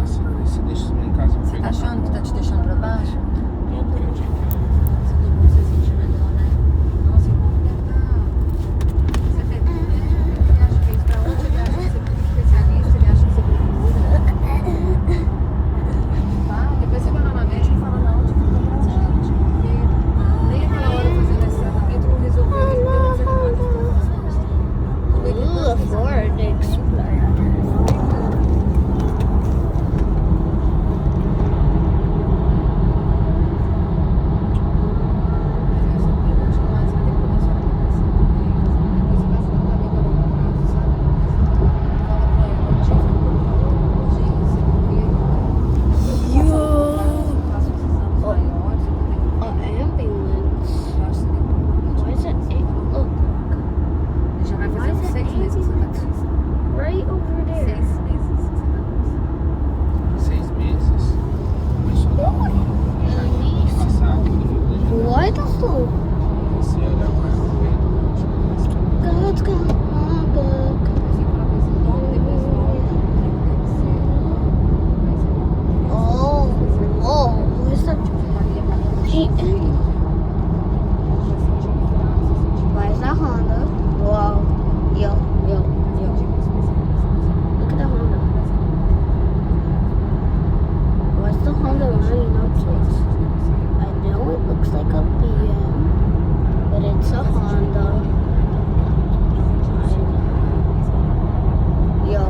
passa. Aí você deixa lá em casa e Você tá achando que tá te deixando pra baixo? Não, porque eu tinha que... Você sentir melhor, né? Nossa, o povo deve estar... Você fez médico, ele acha que é isso pra onde? Ele acha que você é especialista, ele acha que você procura. Tá? Depois você vai lá na médica e fala não, onde que eu tô presente. Porque nem aquela hora fazendo esse tratamento não resolveu. Depois você não pode Ooh, a Ford Explorer. Right over there. 6 meses? Começou da ano passado, quando foi planejado. What the fuck? Esse era o God's got my book. Oh, where's the paint? Where's the Honda? Whoa, yo. Look at the Honda. What's the Honda running up to? I know it looks like a BM, but it's a Honda. Yo.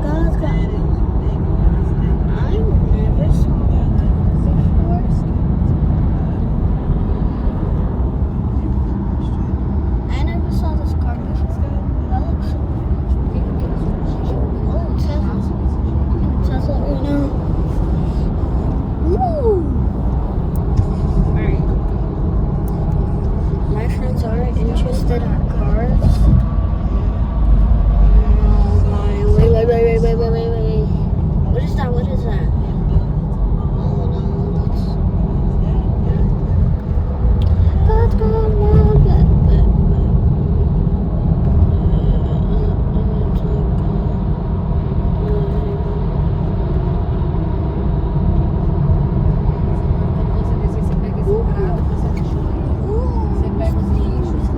God's got it. I never saw that before. I never saw this car before. That looks so oh, Tesla. I'm in a Tesla right now. Ooh. Alright. My friends are interested in cars. Oh my. Wait. What is that? Oh no, that's God's got my back.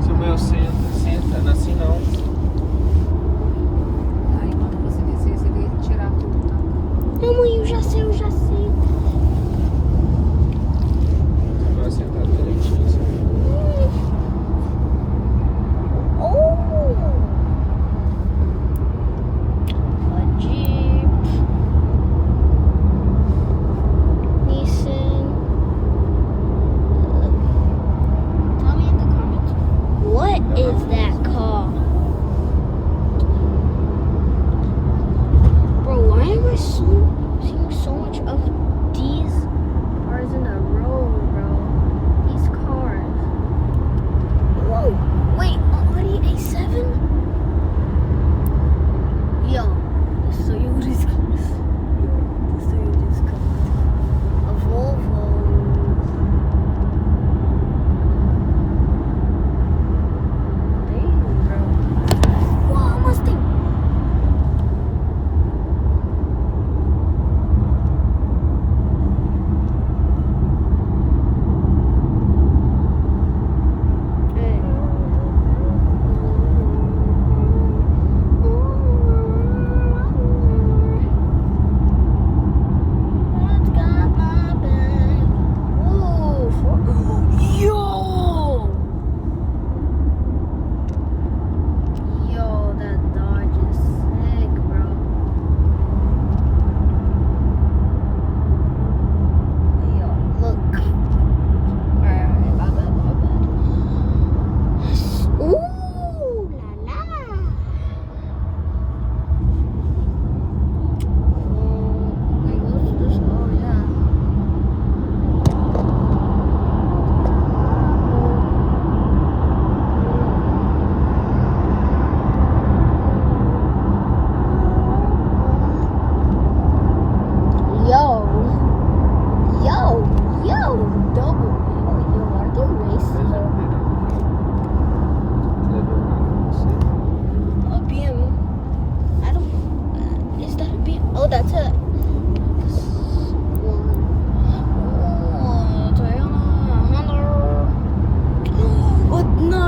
Seu meu senta, assim não. Aí quando você descer, você vai tirar tudo, tá? Não, mãe, eu já sei. Você vai sentar direitinho, assim. A Jeep. Nissan. Tell me in the comments, what is that car? Bro, why am I seeing so much of these cars in a row, bro? These cars. Whoa, wait, Audi A7? Yo, this Toyota's cars. This Toyota's cars. A Volvo. They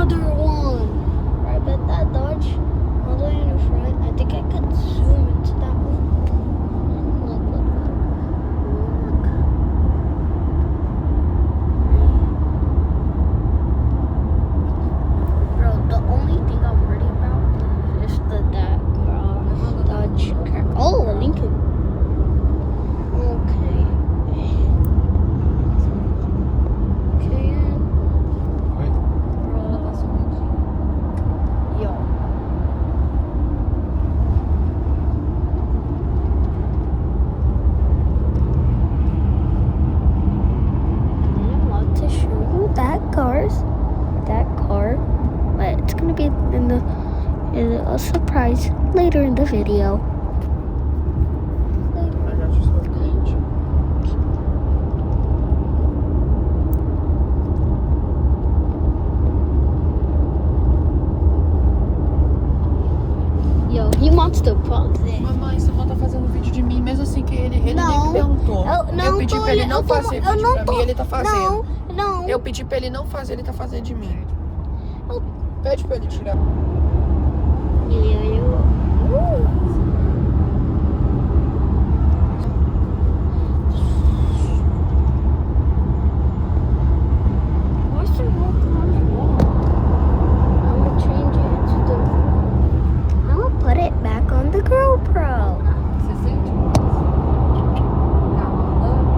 another one. I bet that Dodge all the way in the front. I think I could zoom into that one. Look. Bro, the only thing I'm worried about is that Dodge. Oh, Lincoln. Okay. Yo. I'm allowed to show you that car, but it's gonna be in a surprise later in the video. I got you some cage. Yo, he wants to pause it. Mamãe, você tá fazendo vídeo de mim, mesmo assim que ele nem Não. me perguntou. Eu pedi tô- pra ele não eu tô- fazer eu vídeo não pra tô- mim, ele tá fazendo. Não. Eu pedi pra ele não fazer, ele tá fazendo de mim. Eu- Pede pra ele tirar. What's the wall? I'm gonna change it to the. I'm gonna put it back on the GoPro. Você sente? O carro andando.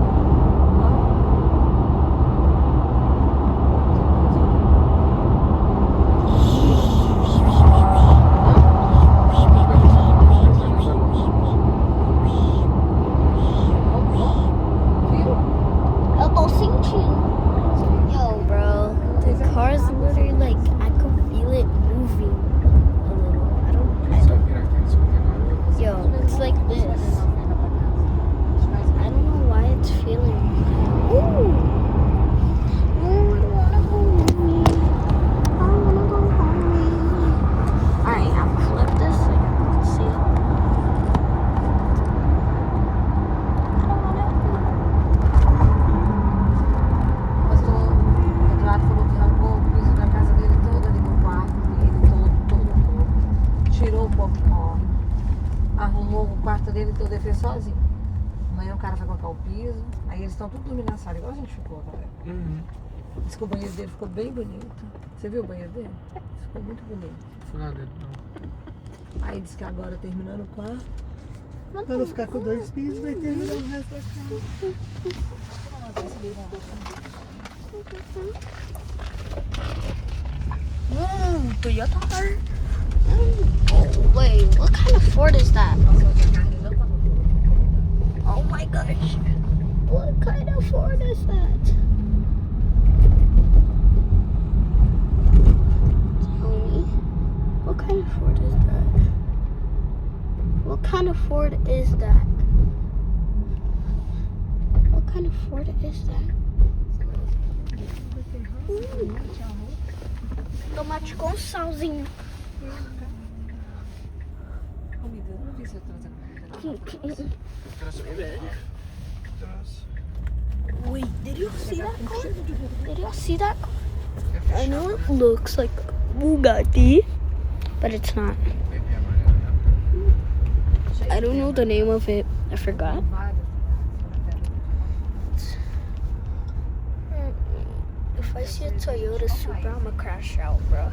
Viu? Eu tô sentindo. Yo, bro, the car's literally like I could feel it moving a little. Só virar aqui, 59. Yo, it's like this. I don't know why it's feeling. Ooh. I wanna go home. I wanna go home. Alright, I'm gonna flip this so you can see it. I don't wanna. Pastor Eduardo falou que arrancou o piso da casa dele todo ali no quarto dele, todo. Tirou o popcorn. Arrumou o quarto dele todo, ele fez sozinho. Amanhã o cara vai colocar o piso. Aí eles estão tudo dormindo na sala, igual a gente ficou, galera. Diz que o banheiro dele ficou bem bonito. Você viu o banheiro dele? Ficou muito bonito. Fui lá dentro, não. Aí diz que agora terminando o quarto, pra não ficar com 2 pisos, vai terminar o resto da casa. Toyota car. Oh, wait, what kind of Ford is that? Oh my gosh. What kind of Ford is that? Tell me. What kind of Ford is that? What kind of Ford is that? What kind of Ford is that? Tomate com salzinho. Comida, eu não vi você trazendo comida. Wait, did you see that car? Did you see that car? I know it looks like a Bugatti, but it's not. I don't know the name of it. I forgot. If I see a Toyota Supra, I'm gonna crash out, bro.